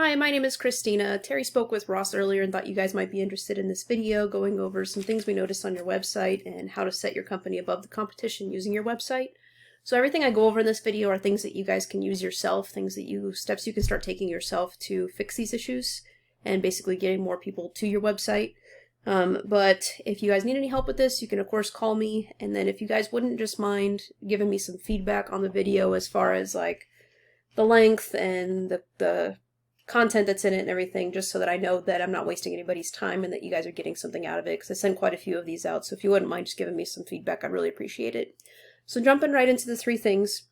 Hi, my name is Christina. Terry spoke with Ross earlier and thought you guys might be interested in this video going over some things we noticed on your website and how to set your company above the competition using your website. So everything I go over in this video are things that you guys can use yourself, steps you can start taking yourself to fix these issues and basically getting more people to your website. But if you guys need any help with this, you can of course call me, and then if you guys wouldn't just mind giving me some feedback on the video as far as like the length and the content that's in it and everything, just so that I know that I'm not wasting anybody's time and that you guys are getting something out of it, because I send quite a few of these out, so if you wouldn't mind just giving me some feedback, I'd really appreciate it. So jumping right into the three things,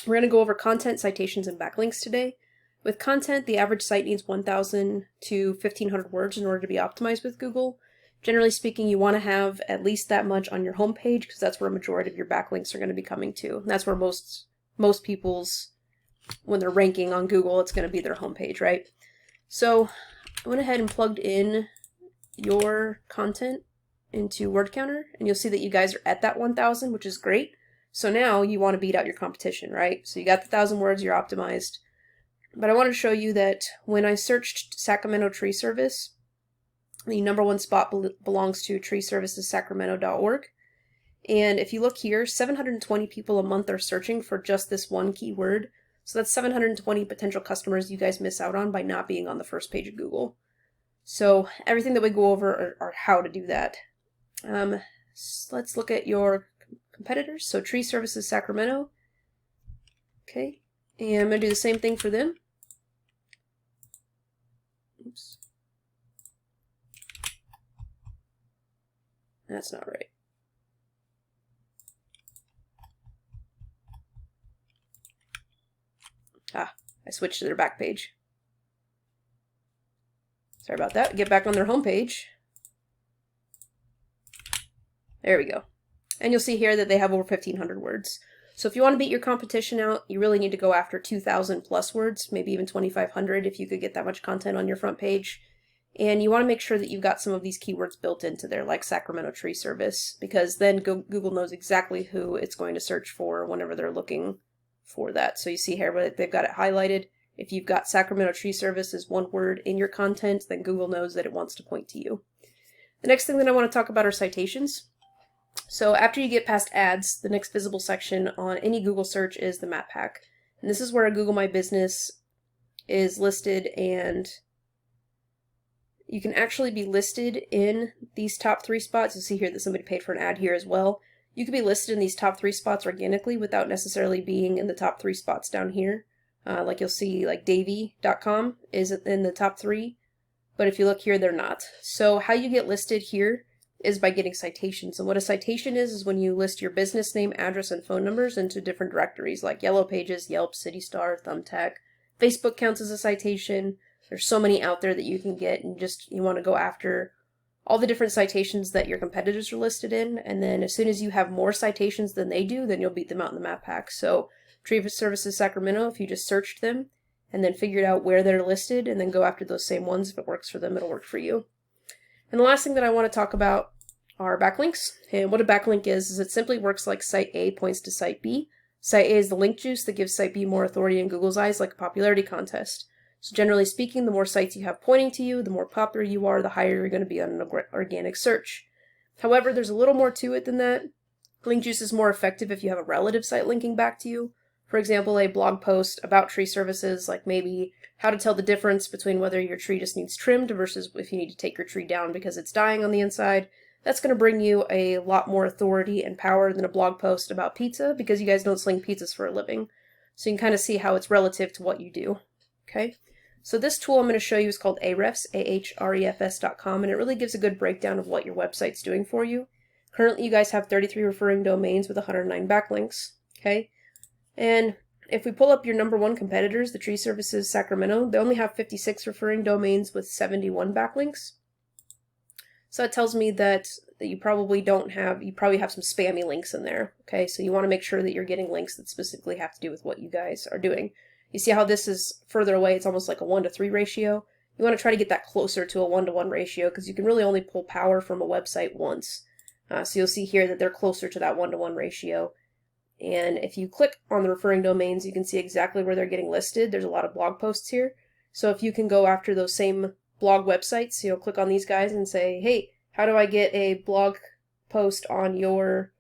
we're going to go over content, citations, and backlinks today. With content, the average site needs 1,000 to 1,500 words in order to be optimized with Google. Generally speaking, you want to have at least that much on your homepage, because that's where a majority of your backlinks are going to be coming to. And that's where most people's, when they're ranking on Google, it's going to be their homepage, right? So I went ahead and plugged in your content into Word Counter, and you'll see that you guys are at that 1,000, which is great. So now you want to beat out your competition, right? So you got the 1,000 words, you're optimized. But I wanted to show you that when I searched Sacramento Tree Service, the #1 spot belongs to treeservicessacramento.org. And if you look here, 720 people a month are searching for just this one keyword. So that's 720 potential customers you guys miss out on by not being on the first page of Google. So everything that we go over are how to do that. So let's look at your competitors. So Tree Services Sacramento. Okay, and I'm going to do the same thing for them. Oops. That's not right. I switched to their back page. Sorry about that. Get back on their home page. There we go. And you'll see here that they have over 1,500 words. So if you want to beat your competition out, you really need to go after 2,000 plus words, maybe even 2,500 if you could get that much content on your front page. And you want to make sure that you've got some of these keywords built into there, like Sacramento Tree Service, because then Google knows exactly who it's going to search for whenever they're looking for that. So you see here, but they've got it highlighted. If you've got Sacramento Tree Service as one word in your content, then Google knows that it wants to point to you. The next thing that I want to talk about are citations. So after you get past ads, the next visible section on any Google search is the map pack. And this is where a Google My Business is listed, and you can actually be listed in these top 3 spots. You'll see here that somebody paid for an ad here as well. You could be listed in these top 3 spots organically without necessarily being in the top 3 spots down here. Like you'll see, like Davy.com is in the top 3, but if you look here, they're not. So how you get listed here is by getting citations. And what a citation is when you list your business name, address, and phone numbers into different directories like Yellow Pages, Yelp, CityStar, Thumbtack. Facebook counts as a citation. There's so many out there that you can get, and you want to go after all the different citations that your competitors are listed in, and then as soon as you have more citations than they do, then you'll beat them out in the map pack. So Tree Services Sacramento, if you just searched them and then figured out where they're listed and then go after those same ones, if it works for them, it'll work for you. And the last thing that I want to talk about are backlinks. And what a backlink is it simply works like Site A points to Site B. Site A is the link juice that gives Site B more authority in Google's eyes, like a popularity contest. So generally speaking, the more sites you have pointing to you, the more popular you are, the higher you're going to be on an organic search. However, there's a little more to it than that. Link juice is more effective if you have a relative site linking back to you. For example, a blog post about tree services, like maybe how to tell the difference between whether your tree just needs trimmed versus if you need to take your tree down because it's dying on the inside. That's going to bring you a lot more authority and power than a blog post about pizza, because you guys don't sling pizzas for a living. So you can kind of see how it's relative to what you do. Okay? So this tool I'm going to show you is called Ahrefs, ahrefs.com, and it really gives a good breakdown of what your website's doing for you. Currently, you guys have 33 referring domains with 109 backlinks. Okay? And if we pull up your #1 competitors, the Tree Services Sacramento, they only have 56 referring domains with 71 backlinks. So that tells me that you probably have some spammy links in there. Okay, so you want to make sure that you're getting links that specifically have to do with what you guys are doing. You see how this is further away? It's almost like a 1-to-3 ratio. You want to try to get that closer to a 1-to-1 ratio, because you can really only pull power from a website once. So you'll see here that they're closer to that 1-to-1 ratio. And if you click on the referring domains, you can see exactly where they're getting listed. There's a lot of blog posts here. So if you can go after those same blog websites, click on these guys and say, hey, how do I get a blog post on your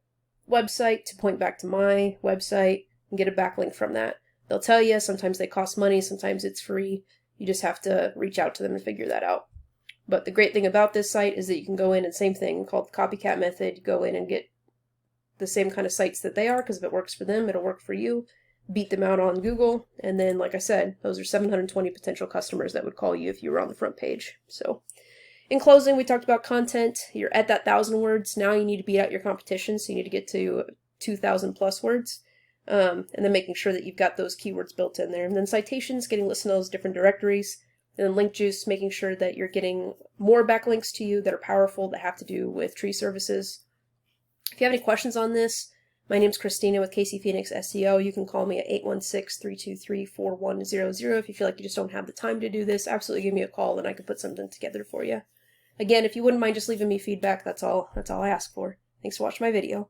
website to point back to my website and get a backlink from that? They'll tell you. Sometimes they cost money, sometimes it's free. You just have to reach out to them and figure that out. But the great thing about this site is that you can go in and same thing, called the copycat method, go in and get the same kind of sites that they are, because if it works for them, it'll work for you. Beat them out on Google, and then, like I said, those are 720 potential customers that would call you if you were on the front page. So, in closing, we talked about content. You're at that 1,000 words. Now you need to beat out your competition, so you need to get to 2,000 plus words. And then making sure that you've got those keywords built in there. And then citations, getting listed in those different directories. And then link juice, making sure that you're getting more backlinks to you that are powerful, that have to do with tree services. If you have any questions on this, my name's Christina with KC Phoenix SEO. You can call me at 816-323-4100. If you feel like you just don't have the time to do this, absolutely give me a call and I can put something together for you. Again, if you wouldn't mind just leaving me feedback, that's all I ask for. Thanks for watching my video.